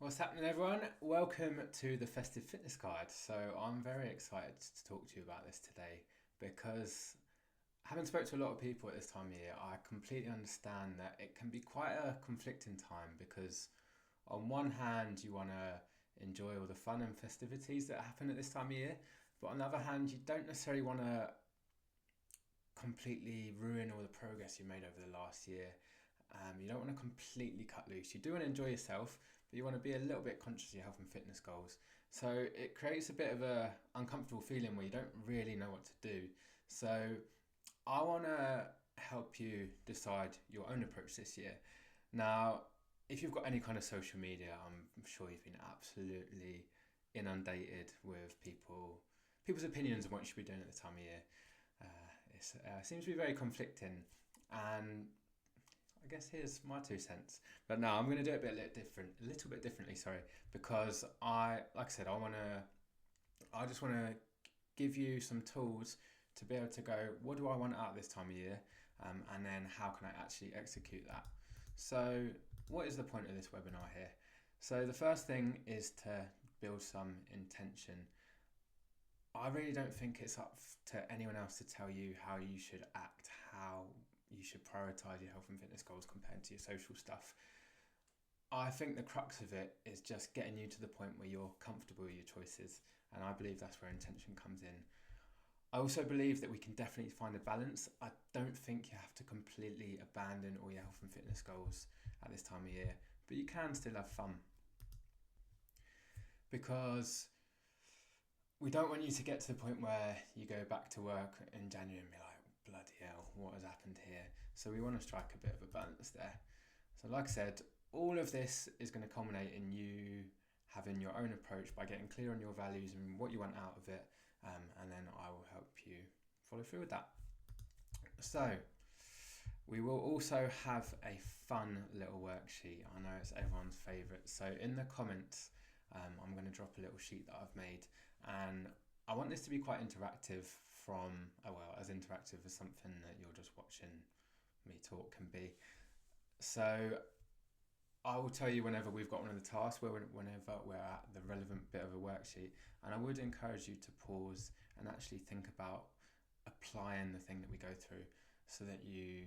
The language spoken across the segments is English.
What's happening, everyone? Welcome to the Festive Fitness Guide. So I'm very excited to talk to you about this today because having spoke to a lot of people at this time of year, I completely understand that it can be quite a conflicting time because on one hand you want to enjoy all the fun and festivities that happen at this time of year, but on the other hand you don't necessarily want to completely ruin all the progress you made over the last year. You don't want to completely cut loose. You do want to enjoy yourself, but you want to be a little bit conscious of your health and fitness goals. So it creates a bit of a uncomfortable feeling where you don't really know what to do. So I want to help you decide your own approach this year. Now, if you've got any kind of social media, I'm sure you've been absolutely inundated with people's opinions on what you should be doing at the time of year. It seems to be very conflicting, and I guess here's my 2 cents. But no, I'm going to do it a little bit differently. Sorry, because like I said, I just want to give you some tools to be able to go, what do I want out of this time of year, and then how can I actually execute that? So, what is the point of this webinar here? So, the first thing is to build some intention. I really don't think it's up to anyone else to tell you how you should act, how you should prioritize your health and fitness goals compared to your social stuff. I think the crux of it is just getting you to the point where you're comfortable with your choices, and I believe that's where intention comes in. I also believe that we can definitely find a balance. I don't think you have to completely abandon all your health and fitness goals at this time of year, but you can still have fun, because we don't want you to get to the point where you go back to work in January and be like, bloody hell, what has happened here? So we want to strike a bit of a balance there. So like I said, all of this is going to culminate in you having your own approach by getting clear on your values and what you want out of it, and then I will help you follow through with that. So we will also have a fun little worksheet. I know it's everyone's favourite. So in the comments, I'm going to drop a little sheet that I've made, and I want this to be quite interactive as interactive as something that you're just watching me talk can be. So I will tell you whenever we've got one of the tasks, whenever we're at the relevant bit of a worksheet, and I would encourage you to pause and actually think about applying the thing that we go through so that you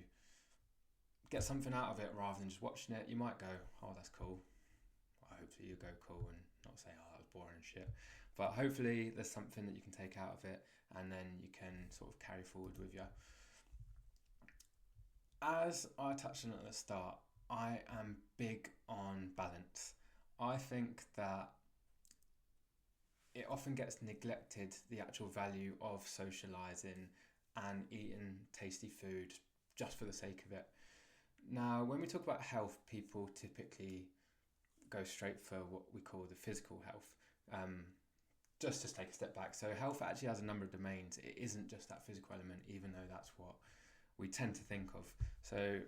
get something out of it rather than just watching it. You might go, oh, that's cool. Hopefully you go cool and not say, oh, that was boring and shit. But hopefully there's something that you can take out of it, and then you can sort of carry forward with you. As I touched on at the start, I am big on balance. I think that it often gets neglected, the actual value of socialising and eating tasty food just for the sake of it. Now, when we talk about health, people typically go straight for what we call the physical health. Just to take a step back, so health actually has a number of domains. It isn't just that physical element, even though that's what we tend to think of. So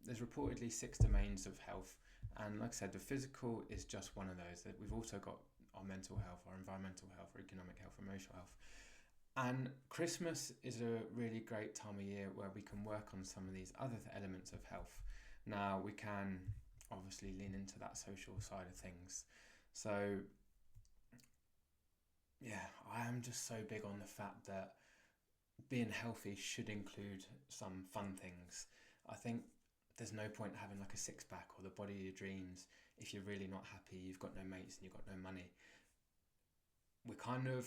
there's reportedly 6 domains of health, and like I said, the physical is just one of those. We've also got our mental health, our environmental health, our economic health, emotional health. And Christmas is a really great time of year where we can work on some of these other elements of health. Now, we can obviously lean into that social side of things. So yeah, I am just so big on the fact that being healthy should include some fun things. I think there's no point having like a six-pack or the body of your dreams if you're really not happy, you've got no mates and you've got no money.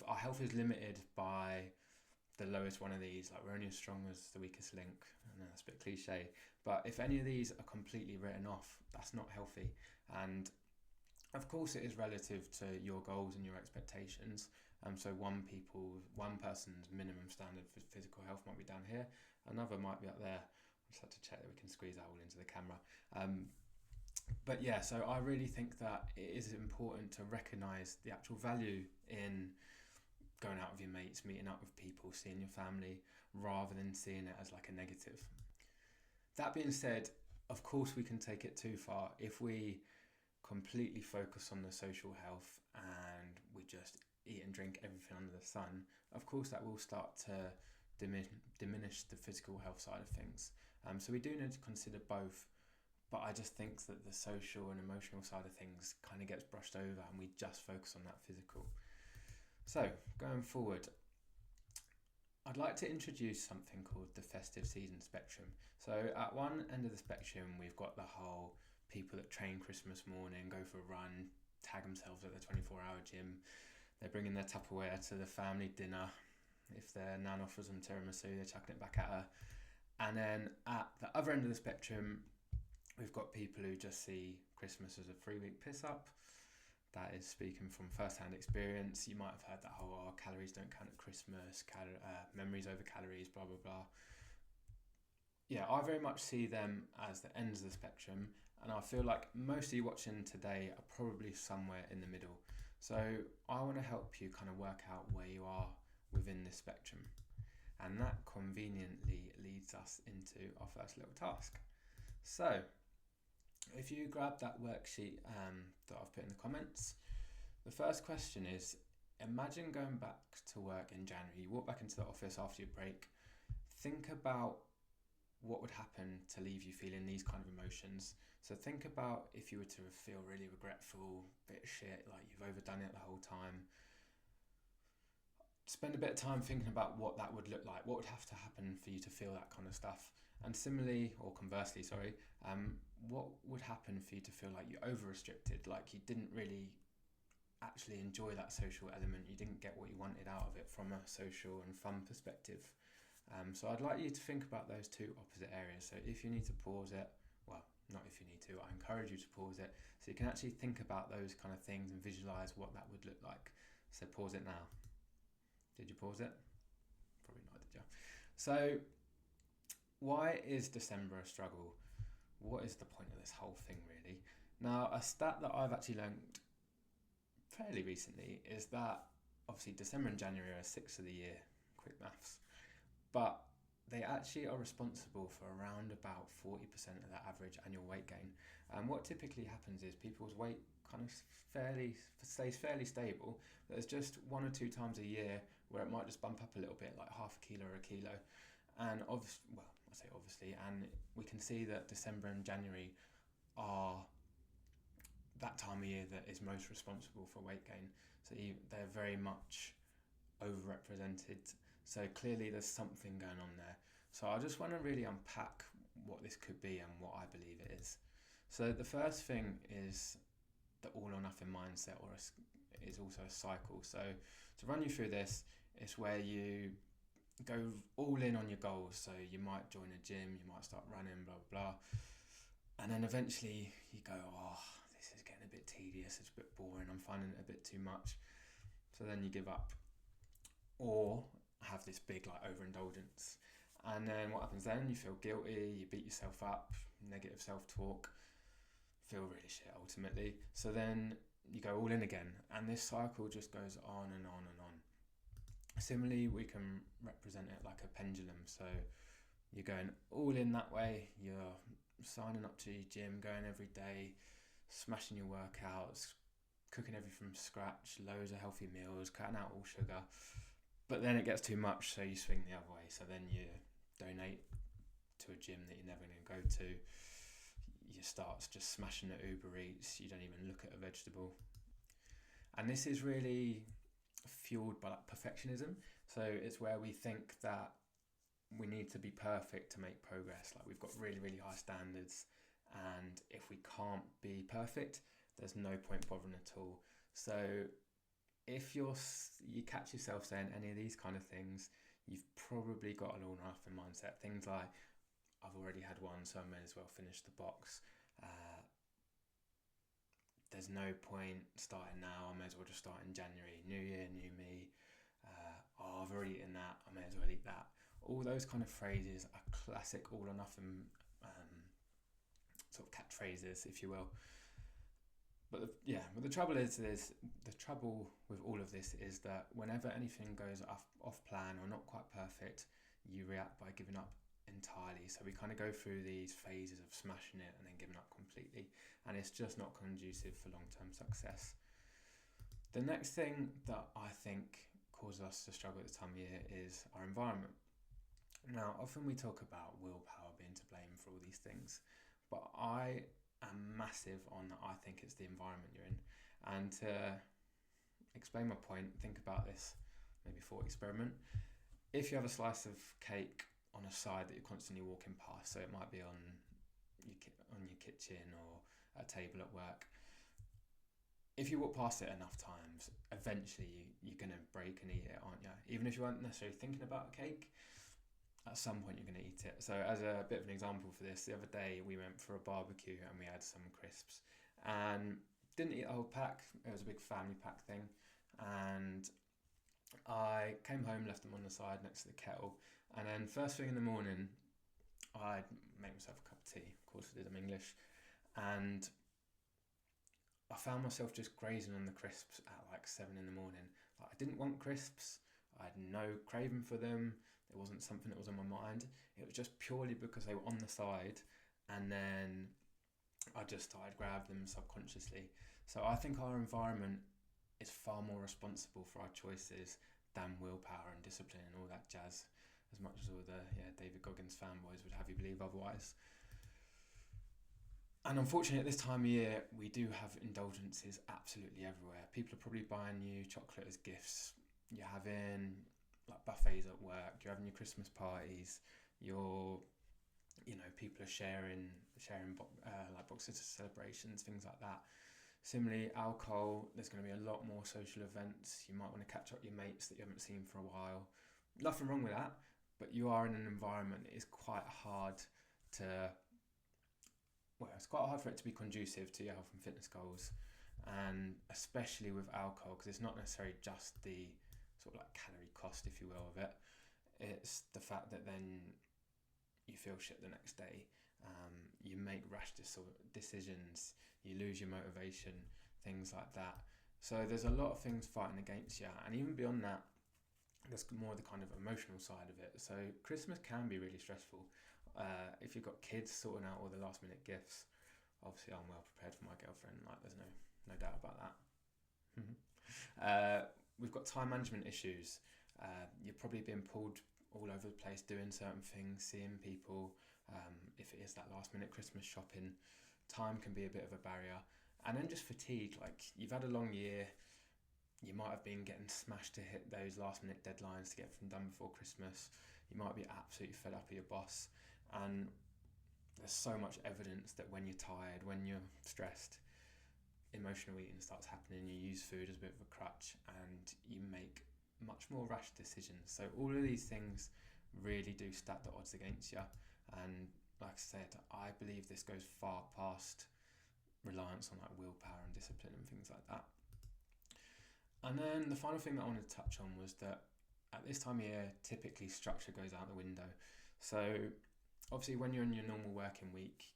Our health is limited by the lowest one of these. Like, we're only as strong as the weakest link. I know that's a bit cliche, but if any of these are completely written off, that's not healthy. And of course it is relative to your goals and your expectations. So one person's minimum standard for physical health might be down here, another might be up there. I just have to check that we can squeeze that all into the camera. But yeah, so I really think that it is important to recognise the actual value in going out with your mates, meeting up with people, seeing your family, rather than seeing it as like a negative. That being said, of course we can take it too far if we completely focus on the social health and we just eat and drink everything under the sun. Of course that will start to diminish the physical health side of things. So we do need to consider both. but I just think that the social and emotional side of things kind of gets brushed over and we just focus on that physical. So going forward, I'd like to introduce something called the festive season spectrum. So at one end of the spectrum, we've got the whole people that train Christmas morning, go for a run, tag themselves at the 24-hour gym. They're bringing their Tupperware to the family dinner. If their nan offers them tiramisu, they're chucking it back at her. And then at the other end of the spectrum, we've got people who just see Christmas as a 3-week piss up. That is speaking from first-hand experience. You might have heard that whole calories don't count at Christmas, memories over calories, blah, blah, blah. Yeah, I very much see them as the ends of the spectrum, and I feel like most of you watching today are probably somewhere in the middle. So I want to help you kind of work out where you are within this spectrum. And that conveniently leads us into our first little task. So if you grab that worksheet that I've put in the comments, the first question is, imagine going back to work in January. You walk back into the office after your break. Think about what would happen to leave you feeling these kind of emotions. So think about if you were to feel really regretful, bit of shit, like you've overdone it the whole time. Spend a bit of time thinking about what that would look like. What would have to happen for you to feel that kind of stuff? And similarly, or conversely, what would happen for you to feel like you're over-restricted, like you didn't really actually enjoy that social element, you didn't get what you wanted out of it from a social and fun perspective. So I'd like you to think about those two opposite areas. So if you need to pause it, well, not if you need to, I encourage you to pause it so you can actually think about those kind of things and visualize what that would look like. So pause it now. Did you pause it? Probably not, did you? So why is December a struggle? What is the point of this whole thing, really? Now, a stat that I've actually learned fairly recently is that obviously December and January are 6 of the year, quick maths, but they actually are responsible for around about 40% of the average annual weight gain. And what typically happens is people's weight kind of stays fairly stable, but there's just 1 or 2 times a year where it might just bump up a little bit, like half a kilo or a kilo. And obviously, and we can see that December and January are that time of year that is most responsible for weight gain. So they're very much overrepresented. So clearly there's something going on there. So I just want to really unpack what this could be and what I believe it is. So the first thing is the all or nothing mindset, or is also a cycle. So to run you through this, it's where you go all in on your goals. So you might join a gym, you might start running, blah, blah, blah. And then eventually you go, oh, this is getting a bit tedious, it's a bit boring, I'm finding it a bit too much. So then you give up. Or have this big like overindulgence. And then what happens then? You feel guilty, you beat yourself up, negative self-talk, feel really shit ultimately. So then you go all in again, and this cycle just goes on and on and on. Similarly, we can represent it like a pendulum. So you're going all in that way, you're signing up to your gym, going every day, smashing your workouts, cooking everything from scratch, loads of healthy meals, cutting out all sugar. But then it gets too much, so you swing the other way. So then you donate to a gym that you're never going to go to. You start just smashing at Uber Eats. You don't even look at a vegetable. And this is really fueled by like perfectionism. So it's where we think that we need to be perfect to make progress. Like we've got really, really high standards. And if we can't be perfect, there's no point bothering at all. So if you catch yourself saying any of these kind of things, you've probably got an all or nothing mindset. Things like, I've already had one, so I may as well finish the box. There's no point starting now, I may as well just start in January. New year, new me. I've already eaten that, I may as well eat that. All those kind of phrases are classic all or nothing sort of catchphrases, if you will. But the trouble with all of this is that whenever anything goes off plan or not quite perfect, you react by giving up entirely. So we kind of go through these phases of smashing it and then giving up completely, and it's just not conducive for long-term success. The next thing that I think causes us to struggle at this time of year is our environment. Now, often we talk about willpower being to blame for all these things, but I am massive on I think it's the environment you're in. And to explain my point, think about this maybe thought experiment. If you have a slice of cake on a side that you're constantly walking past, so it might be on your kitchen or a table at work, if you walk past it enough times, eventually you're going to break and eat it, aren't you? Even if you weren't necessarily thinking about a cake, at some point you're going to eat it. So as a bit of an example for this, the other day we went for a barbecue and we had some crisps and didn't eat a whole pack. It was a big family pack thing, and I came home, left them on the side next to the kettle, and then first thing in the morning I'd make myself a cup of tea. Of course I did, I'm English, and I found myself just grazing on the crisps at like 7 in the morning. Like, I didn't want crisps, I had no craving for them, it wasn't something that was on my mind. It was just purely because they were on the side, and then I just started grabbing them subconsciously. So I think our environment is far more responsible for our choices than willpower and discipline and all that jazz, as much as all the David Goggins fanboys would have you believe otherwise. And unfortunately, at this time of year, we do have indulgences absolutely everywhere. People are probably buying you chocolate as gifts. You're having like buffets at work. You're having your Christmas parties. People are sharing like boxes of celebrations, things like that. Similarly, alcohol. There's going to be a lot more social events. You might want to catch up with your mates that you haven't seen for a while. Nothing wrong with that, but you are in an environment that is quite hard to. Well, it's quite hard for it to be conducive to your health and fitness goals, and especially with alcohol, because it's not necessarily just the sort of like calorie cost, if you will, of it. It's the fact that then you feel shit the next day, you make rash decisions, you lose your motivation, things like that. So there's a lot of things fighting against you, and even beyond that, there's more the kind of emotional side of it. So Christmas can be really stressful. If you've got kids, sorting out all the last minute gifts. Obviously I'm well prepared for my girlfriend, like there's no doubt about that. We've got time management issues. You're probably being pulled all over the place doing certain things, seeing people. If it is that last minute Christmas shopping, time can be a bit of a barrier. And then just fatigue, like you've had a long year, you might have been getting smashed to hit those last minute deadlines to get everything done before Christmas. You might be absolutely fed up with your boss, and there's so much evidence that when you're tired, when you're stressed, emotional eating starts happening. You use food as a bit of a crutch, and you make much more rash decisions. So all of these things really do stack the odds against you. And like I said, I believe this goes far past reliance on like willpower and discipline and things like that. And then the final thing that I wanted to touch on was that at this time of year, typically structure goes out the window. So obviously when you're in your normal working week,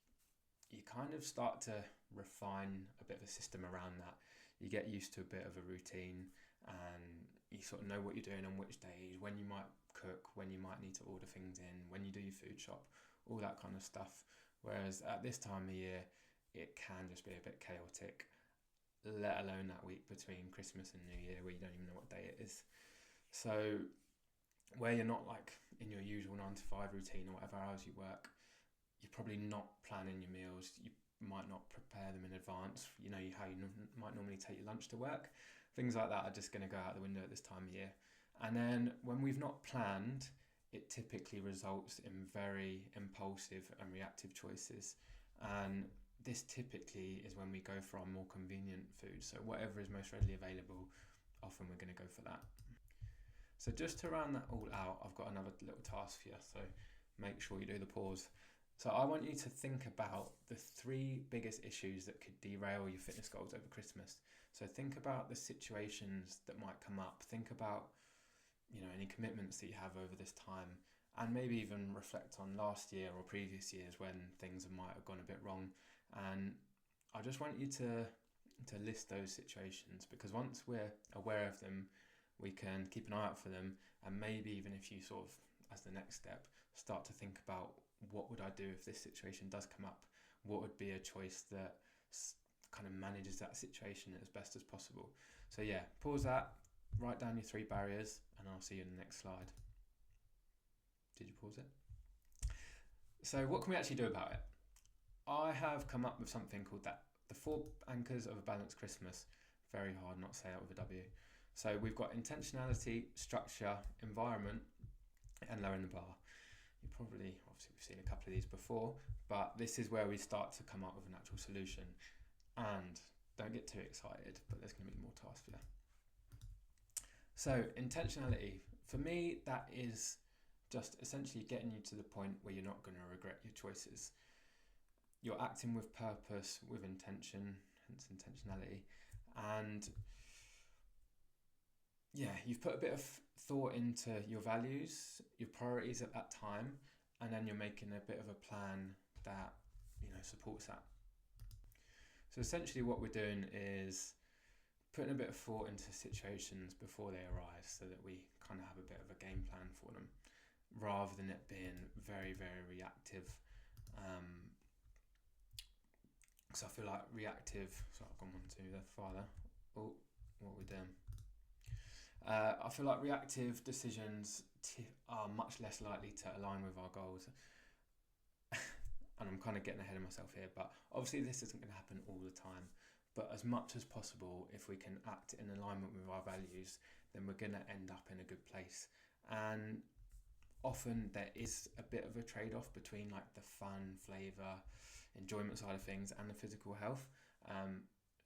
you kind of start to refine a bit of a system around that. You get used to a bit of a routine, and you sort of know what you're doing on which days, when you might cook, when you might need to order things in, when you do your food shop, all that kind of stuff. Whereas at this time of year, it can just be a bit chaotic, let alone that week between Christmas and New Year where you don't even know what day it is. So where you're not like in your usual 9 to 5 routine or whatever hours you work, you're probably not planning your meals. You might not prepare them in advance. You know how you might normally take your lunch to work. Things like that are just going to go out the window at this time of year. And then when we've not planned, it typically results in very impulsive and reactive choices. And this typically is when we go for our more convenient food. So whatever is most readily available, often we're going to go for that. So just to round that all out, I've got another little task for you. So make sure you do the pause. So I want you to think about the 3 biggest issues that could derail your fitness goals over Christmas. So think about the situations that might come up. Think about, any commitments that you have over this time, and maybe even reflect on last year or previous years when things might have gone a bit wrong. And I just want you to list those situations, because once we're aware of them, we can keep an eye out for them, and maybe even if you sort of, as the next step, start to think about what would I do if this situation does come up? What would be a choice that kind of manages that situation as best as possible? So yeah, pause that, write down your 3 barriers, and I'll see you in the next slide. Did you pause it? So what can we actually do about it? I have come up with something called the 4 anchors of a balanced Christmas. Very hard not to say that with a W. So we've got intentionality, structure, environment, and lowering the bar. Obviously we've seen a couple of these before, but this is where we start to come up with an actual solution. And don't get too excited, but there's going to be more tasks for you. So intentionality, for me, that is just essentially getting you to the point where you're not going to regret your choices. You're acting with purpose, with intention, hence intentionality. And yeah, you've put a bit of thought into your values, your priorities at that time, and then you're making a bit of a plan that, supports that. So essentially what we're doing is putting a bit of thought into situations before they arise so that we kind of have a bit of a game plan for them, rather than it being very, very reactive. Because I feel like reactive, so I've gone on to the father. Oh, what are we doing? I feel like reactive decisions are much less likely to align with our goals. And I'm kind of getting ahead of myself here, but obviously this isn't going to happen all the time. But as much as possible, if we can act in alignment with our values, then we're going to end up in a good place. And often there is a bit of a trade-off between like the fun, flavour, enjoyment side of things and the physical health.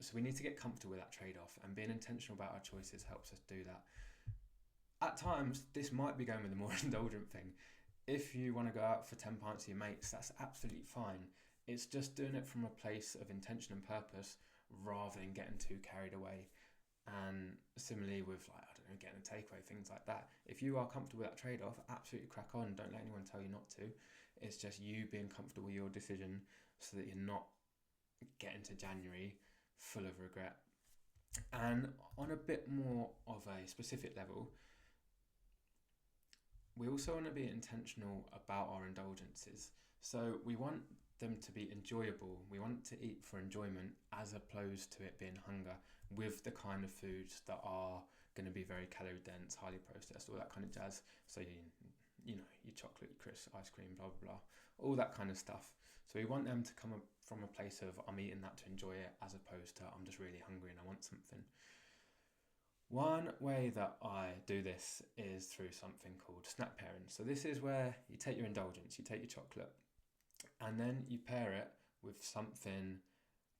So we need to get comfortable with that trade-off, and being intentional about our choices helps us do that. At times, this might be going with a more indulgent thing. If you want to go out for 10 pints with your mates, that's absolutely fine. It's just doing it from a place of intention and purpose rather than getting too carried away. And similarly with getting a takeaway, things like that. If you are comfortable with that trade-off, absolutely crack on. Don't let anyone tell you not to. It's just you being comfortable with your decision so that you're not getting to January full of regret. And on a bit more of a specific level, we also want to be intentional about our indulgences. So we want them to be enjoyable. We want to eat for enjoyment as opposed to it being hunger, with the kind of foods that are going to be very calorie dense, highly processed, all that kind of jazz. So your chocolate, crisp, ice cream, blah blah blah, all that kind of stuff. So we want them to come from a place of I'm eating that to enjoy it, as opposed to I'm just really hungry and I want something. One way that I do this is through something called snack pairing. So this is where you take your indulgence, you take your chocolate, and then you pair it with something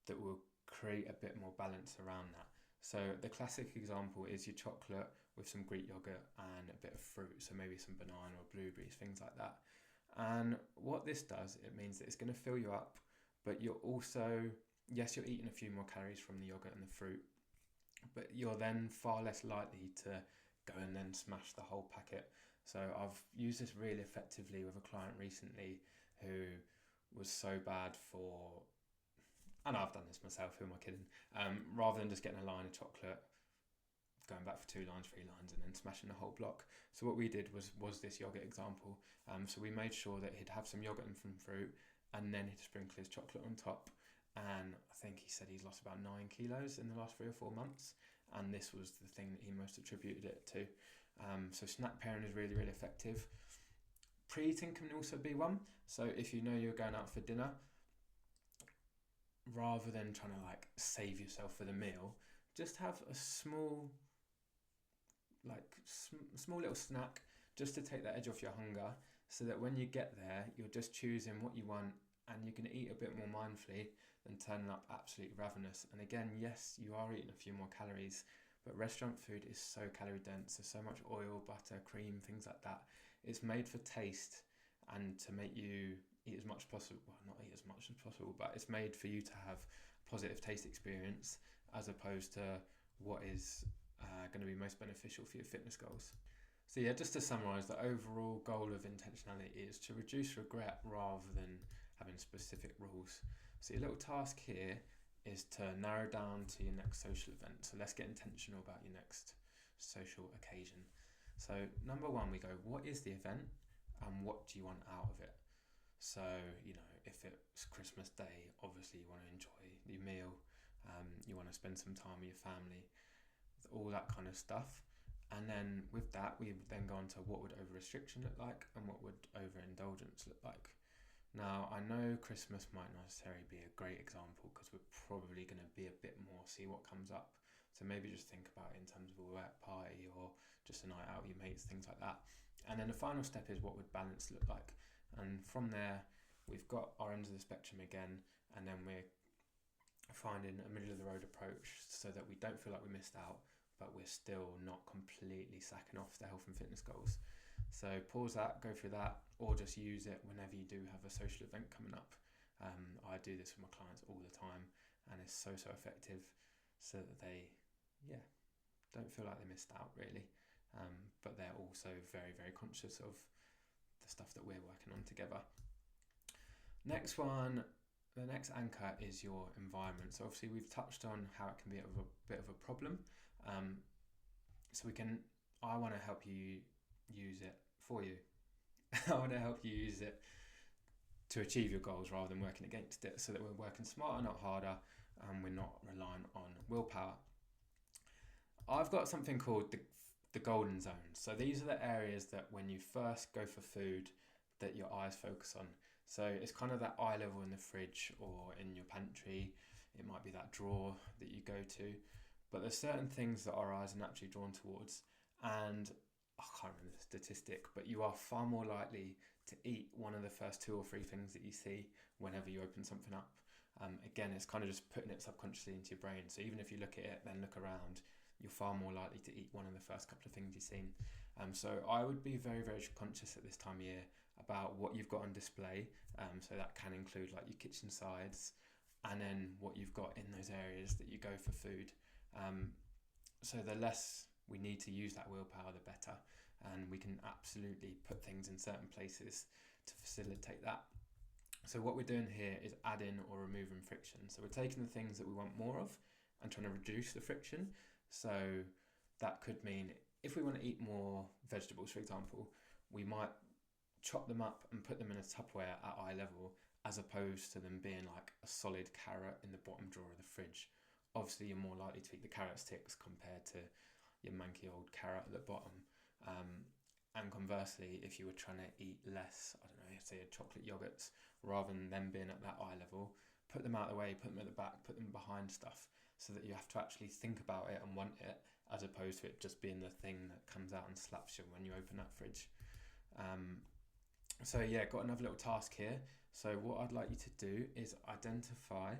that will create a bit more balance around that. So the classic example is your chocolate with some Greek yogurt and a bit of fruit, so maybe some banana or blueberries, things like that. And what this does, it means that it's going to fill you up, but you're also, yes, you're eating a few more calories from the yogurt and the fruit, but you're then far less likely to go and then smash the whole packet. So I've used this really effectively with a client recently who was so bad for, and I've done this myself, who am I kidding? Rather than just getting a line of chocolate, going back for 2 lines, 3 lines, and then smashing the whole block. So what we did was this yogurt example. So we made sure that he'd have some yogurt and some fruit, and then he'd sprinkle his chocolate on top. And I think he said he's lost about 9 kilos in the last 3 or 4 months, and this was the thing that he most attributed it to. So snack pairing is really, really effective. Pre-eating can also be one. So if you know you're going out for dinner, rather than trying to save yourself for the meal, just have a small little snack just to take the edge off your hunger, so that when you get there, you're just choosing what you want and you can eat a bit more mindfully than turning up absolutely ravenous. And again, yes, you are eating a few more calories, but restaurant food is so calorie dense. There's so much oil, butter, cream, things like that. It's made for taste and to make you eat as much as possible. Well, not eat as much as possible, but it's made for you to have a positive taste experience, as opposed to what is going to be most beneficial for your fitness goals. So yeah, just to summarise, the overall goal of intentionality is to reduce regret rather than having specific rules. So your little task here is to narrow down to your next social event. So let's get intentional about your next social occasion. So number 1, we go, what is the event and what do you want out of it? So, if it's Christmas Day, obviously you want to enjoy your meal, you want to spend some time with your family, all that kind of stuff. And then with that, we would then go on to what would over-restriction look like and what would over-indulgence look like. Now, I know Christmas might not necessarily be a great example because we're probably going to be a bit more see what comes up. So maybe just think about it in terms of a work party or just a night out with your mates, things like that. And then the final step is what would balance look like. And from there, we've got our ends of the spectrum again, and then we're finding a middle of the road approach so that we don't feel like we missed out, but we're still not completely sacking off the health and fitness goals. So pause that, go through that, or just use it whenever you do have a social event coming up. I do this with my clients all the time, and it's so effective, so that they, don't feel like they missed out really. But they're also very conscious of the stuff that we're working on together. Next one, the next anchor is your environment. So obviously we've touched on how it can be a bit of a problem. I want to help you use it for you. I want to help you use it to achieve your goals rather than working against it, so that we're working smarter, not harder, and we're not relying on willpower. I've got something called the golden zones. So these are the areas that when you first go for food that your eyes focus on. So it's kind of that eye level in the fridge or in your pantry. It might be that drawer that you go to. But there's certain things that our eyes are naturally drawn towards. And I can't remember the statistic, but you are far more likely to eat one of the first 2 or 3 things that you see whenever you open something up. Again, it's kind of just putting it subconsciously into your brain. So even if you look at it, then look around, you're far more likely to eat one of the first couple of things you've seen. So I would be very conscious at this time of year about what you've got on display. So that can include like your kitchen sides, and then what you've got in those areas that you go for food. So the less we need to use that willpower, the better. And we can absolutely put things in certain places to facilitate that. So what we're doing here is adding or removing friction. So we're taking the things that we want more of and trying to reduce the friction. So that could mean if we want to eat more vegetables, for example, we might chop them up and put them in a Tupperware at eye level, as opposed to them being like a solid carrot in the bottom drawer of the fridge. Obviously, you're more likely to eat the carrot sticks compared to your manky old carrot at the bottom. And conversely, if you were trying to eat less, I don't know, say chocolate yogurts, rather than them being at that eye level, put them out of the way, put them at the back, put them behind stuff, so that you have to actually think about it and want it, as opposed to it just being the thing that comes out and slaps you when you open that fridge. Got another little task here. So what I'd like you to do is identify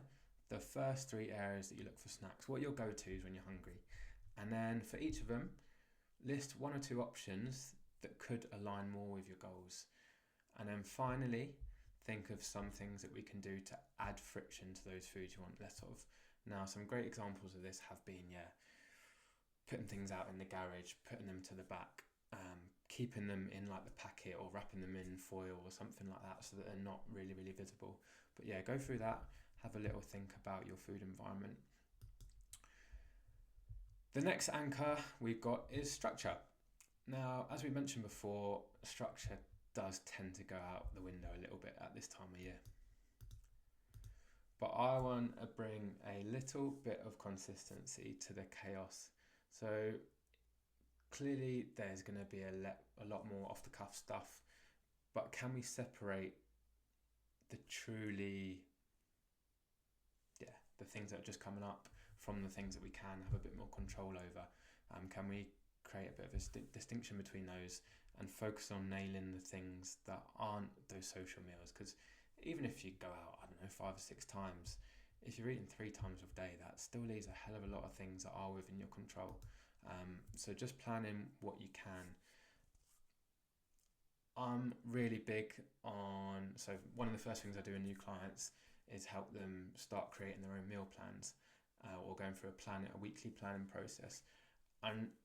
the first 3 areas that you look for snacks, what your go-tos when you're hungry. And then for each of them, list 1 or 2 options that could align more with your goals. And then finally, think of some things that we can do to add friction to those foods you want less of. Now, some great examples of this have been, putting things out in the garage, putting them to the back, keeping them in like the packet or wrapping them in foil or something like that, so that they're not really visible. But go through that, have a little think about your food environment. The next anchor we've got is structure. Now, as we mentioned before, structure does tend to go out the window a little bit at this time of year. But I want to bring a little bit of consistency to the chaos. So clearly there's going to be a lot more off the cuff stuff, but can we separate the truly, the things that are just coming up from the things that we can have a bit more control over? Can we create a bit of a distinction between those and focus on nailing the things that aren't those social meals? Because even if you go out, 5 or 6 times, if you're eating 3 times a day, that still leaves a hell of a lot of things that are within your control. So just planning what you can. I'm really big on, so one of the first things I do with new clients is help them start creating their own meal plans, or going through a weekly planning process. And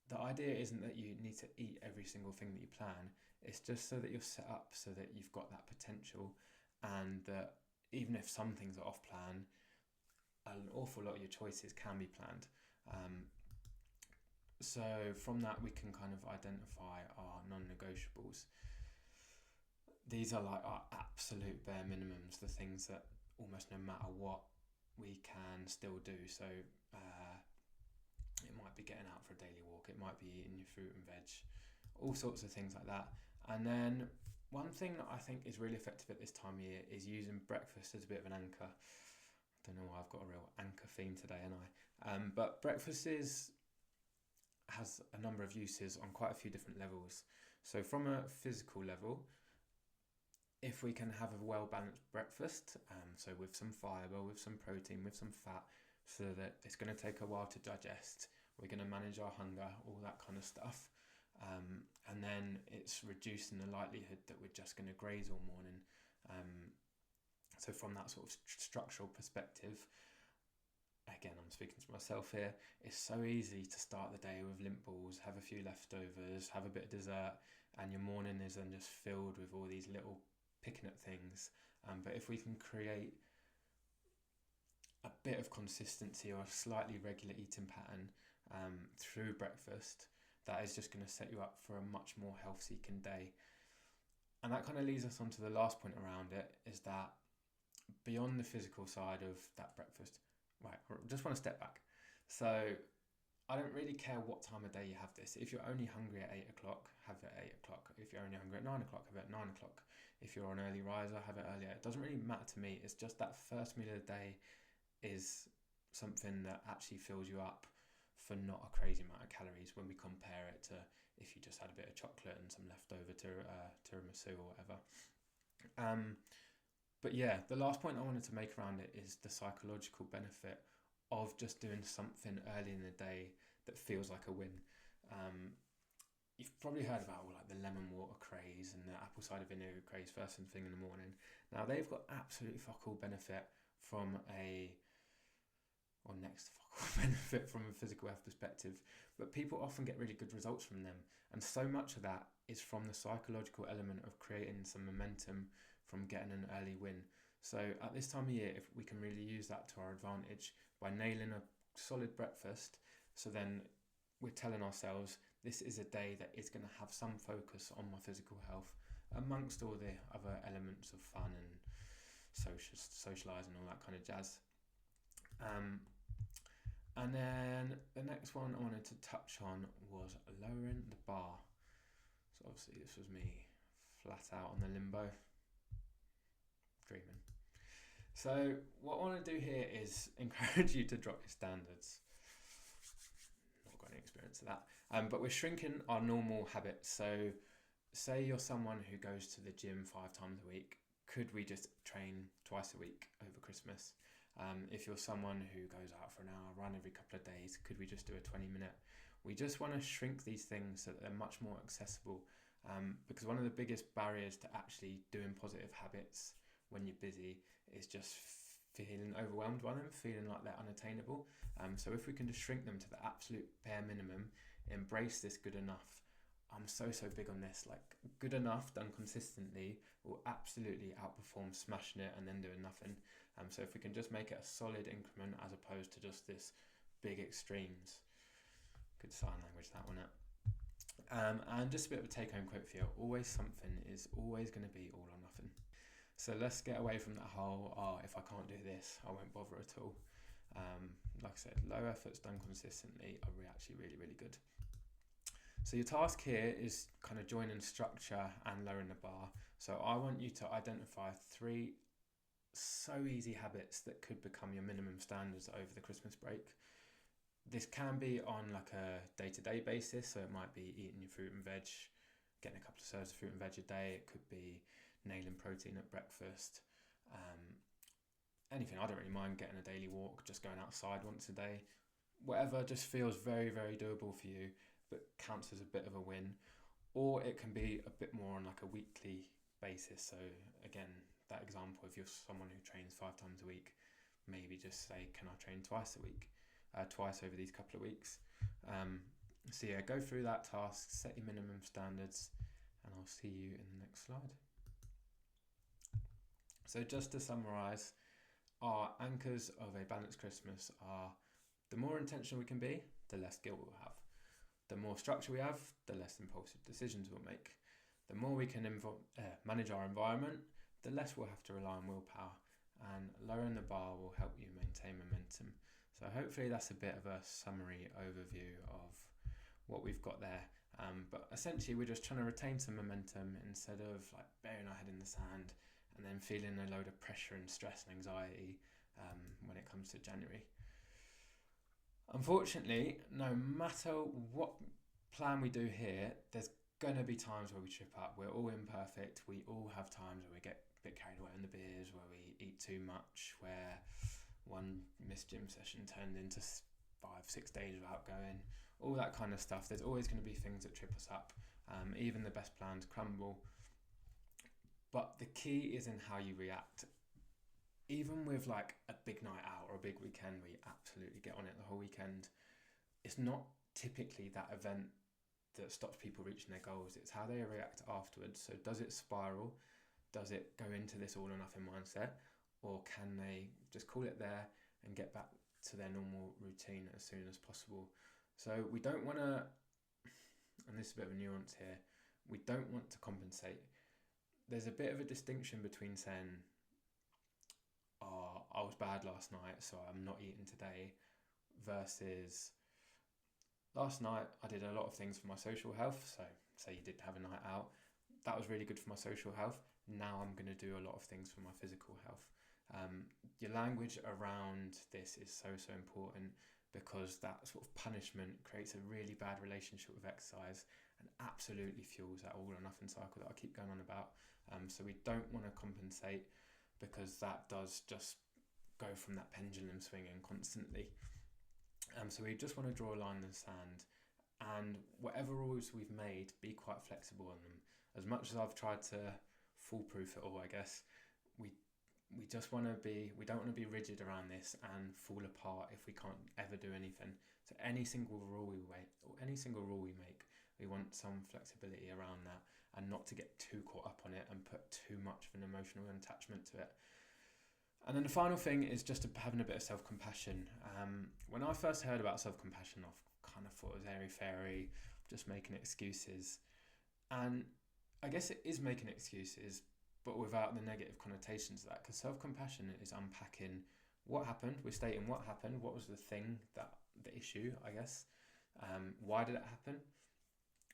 the idea isn't that you need to eat every single thing that you plan. It's just so that you're set up so that you've got that potential, and that even if some things are off plan, an awful lot of your choices can be planned. So from that, we can kind of identify our non-negotiables. These are like our absolute bare minimums, the things that almost no matter what, we can still do. So it might be getting out for a daily walk, it might be eating your fruit and veg, all sorts of things like that. And then One thing that I think is really effective at this time of year is using breakfast as a bit of an anchor. I don't know why I've got a real anchor theme today, and but breakfast has a number of uses on quite a few different levels. So from a physical level, if we can have a well-balanced breakfast, so with some fibre, with some protein, with some fat, so that it's going to take a while to digest, we're going to manage our hunger, all that kind of stuff. And then it's reducing the likelihood that we're just going to graze all morning. So from that sort of structural perspective, again, I'm speaking to myself here, it's so easy to start the day with limp balls, have a few leftovers, have a bit of dessert, and your morning is then just filled with all these little picking at things. But if we can create a bit of consistency or a slightly regular eating pattern through breakfast, that is just going to set you up for a much more health-seeking day. And that kind of leads us on to the last point around it, is that beyond the physical side of that breakfast, right, I just want to step back. So I don't really care what time of day you have this. If you're only hungry at 8 o'clock, have it at 8 o'clock. If you're only hungry at 9 o'clock, have it at 9 o'clock. If you're an early riser, have it earlier. It doesn't really matter to me. It's just that first meal of the day is something that actually fills you up for not a crazy amount of calories when we compare it to if you just had a bit of chocolate and some leftover tiramisu or whatever. But yeah, the last point I wanted to make around it is the psychological benefit of just doing something early in the day that feels like a win. You've probably heard about like the lemon water craze and the apple cider vinegar craze first thing in the morning. Now they've got absolutely fuck all benefit from next to fuck all benefit from a physical health perspective, but people often get really good results from them, and so much of that is from the psychological element of creating some momentum from getting an early win. So at this time of year, if we can really use that to our advantage by nailing a solid breakfast, so then we're telling ourselves this is a day that is going to have some focus on my physical health amongst all the other elements of fun and socialising, all that kind of jazz. And then the next one I wanted to touch on was lowering the bar. So obviously this was me flat out on the limbo, dreaming. So what I want to do here is encourage you to drop your standards. Not got any experience of that. But we're shrinking our normal habits. So say you're someone who goes to the gym 5 times a week. Could we just train twice a week over Christmas? If you're someone who goes out for an hour, run every couple of days, could we just do a 20-minute? We just want to shrink these things so that they're much more accessible, because one of the biggest barriers to actually doing positive habits when you're busy is just feeling overwhelmed by them, feeling like they're unattainable. So if we can just shrink them to the absolute bare minimum, embrace this good enough. I'm so big on this, like good enough done consistently will absolutely outperform smashing it and then doing nothing. So if we can just make it a solid increment as opposed to just this big extremes. Good sign language, that one. And just a bit of a take-home quote for you. Always something is always going to be all or nothing. So let's get away from that whole, if I can't do this, I won't bother at all. Like I said, low efforts done consistently are actually really, really good. So your task here is kind of joining structure and lowering the bar. So I want you to identify 3 so easy habits that could become your minimum standards over the Christmas break. This can be on like a day-to-day basis, so it might be eating your fruit and veg, getting a couple of serves of fruit and veg a day. It could be nailing protein at breakfast. Anything, I don't really mind getting a daily walk, just going outside once a day. Whatever just feels very, very doable for you, but counts as a bit of a win. Or it can be a bit more on like a weekly basis. So again, that example, if you're someone who trains 5 times a week, maybe just say, can I train twice a week? Twice over these couple of weeks. So yeah, go through that task, set your minimum standards, and I'll see you in the next slide. So just to summarise, our anchors of a balanced Christmas are the more intentional we can be, the less guilt we'll have. The more structure we have, the less impulsive decisions we'll make. The more we can manage our environment, the less we'll have to rely on willpower, and lowering the bar will help you maintain momentum. So hopefully that's a bit of a summary overview of what we've got there. But essentially we're just trying to retain some momentum instead of like burying our head in the sand and then feeling a load of pressure and stress and anxiety when it comes to January. Unfortunately, no matter what plan we do here, there's going to be times where we trip up. We're all imperfect. We all have times where we get a bit carried away on the beers, where we eat too much, where one missed gym session turned into 5-6 days without going, all that kind of stuff. There's always going to be things that trip us up. Even the best plans crumble. But the key is in how you react. Even with like a big night out or a big weekend where you absolutely get on it the whole weekend, it's not typically that event that stops people reaching their goals. It's how they react afterwards. So does it spiral? Does it go into this all or nothing mindset? Or can they just call it there and get back to their normal routine as soon as possible? So we don't want to, and this is a bit of a nuance here, we don't want to compensate. There's a bit of a distinction between saying, oh, I was bad last night, so I'm not eating today, versus last night I did a lot of things for my social health. So say you did have a night out, that was really good for my social health. Now I'm going to do a lot of things for my physical health. Your language around this is so important, because that sort of punishment creates a really bad relationship with exercise and absolutely fuels that all or nothing cycle that I keep going on about. So we don't want to compensate, because that does just go from that pendulum swinging constantly. So we just want to draw a line in the sand, and whatever rules we've made, be quite flexible on them. As much as I've tried to foolproof it all, I guess, we just want to be, we don't want to be rigid around this and fall apart if we can't ever do anything. So any single rule we make, we want some flexibility around that, and not to get too caught up on it and put too much of an emotional attachment to it. And then the final thing is just having a bit of self-compassion. When I first heard about self-compassion, I kind of thought it was airy-fairy, just making excuses. And I guess it is making excuses, but without the negative connotations of that, because self-compassion is unpacking what happened. We're stating what happened, what was the thing, the issue, I guess. Why did it happen?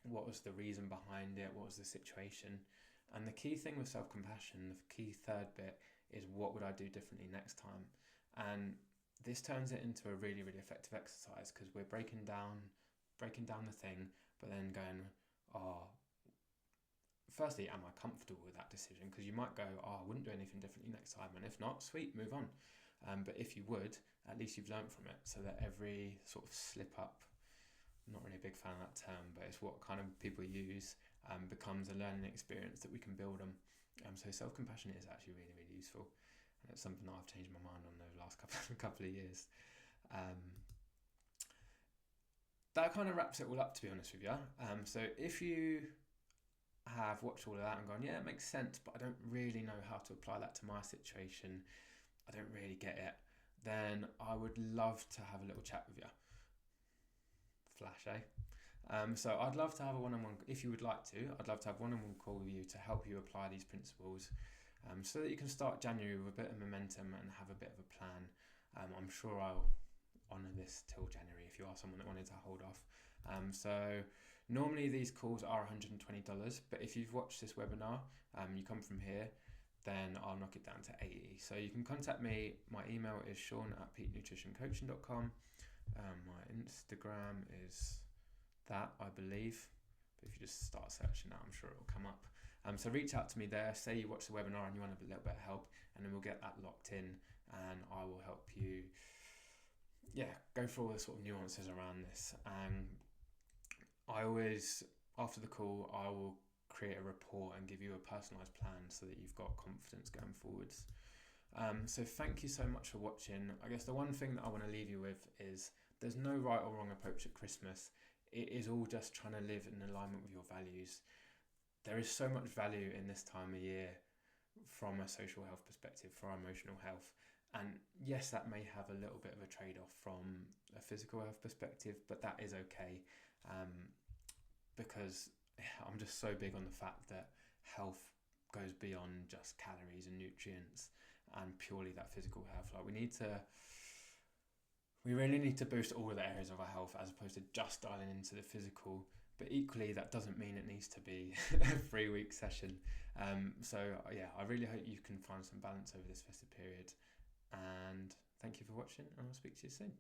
What was the reason behind it? What was the situation? And the key thing with self-compassion, the key third bit, is what would I do differently next time? And this turns it into a really, really effective exercise, because we're breaking down the thing, but then going, firstly, am I comfortable with that decision? Because you might go, I wouldn't do anything differently next time. And if not, sweet, move on. But if you would, at least you've learned from it, so that every sort of slip up, I'm not really a big fan of that term, but it's what kind of people use, becomes a learning experience that we can build on. So self-compassion is actually really, really useful. And it's something that I've changed my mind on over the last couple of years. That kind of wraps it all up, to be honest with you. So if you have watched all of that and gone, yeah, it makes sense, but I don't really know how to apply that to my situation, I don't really get it, then I would love to have a little chat with you. Flash, eh? So I'd love to have a one-on-one, if you would like to, I'd love to have a one-on-one call with you to help you apply these principles, so that you can start January with a bit of momentum and have a bit of a plan. I'm sure I'll honour this till January if you are someone that wanted to hold off. So normally these calls are $120, but if you've watched this webinar, you come from here, then I'll knock it down to $80. So you can contact me. My email is sean@peaknutritioncoaching.com. My Instagram is that, I believe, but if you just start searching that, I'm sure it'll come up. So reach out to me there, say you watch the webinar and you want a little bit of help, and then we'll get that locked in, and I will help you go through all the sort of nuances around this. And I always, after the call, I will create a report and give you a personalised plan so that you've got confidence going forwards. So thank you so much for watching. I guess the one thing that I want to leave you with is there's no right or wrong approach at Christmas. It is all just trying to live in alignment with your values. There is so much value in this time of year from a social health perspective, for our emotional health. And yes, that may have a little bit of a trade-off from a physical health perspective, but that is okay, because I'm just so big on the fact that health goes beyond just calories and nutrients and purely that physical health. Like we really need to boost all of the areas of our health, as opposed to just dialing into the physical, but equally that doesn't mean it needs to be a 3-week session. So yeah, I really hope you can find some balance over this festive period, and thank you for watching, and I'll speak to you soon.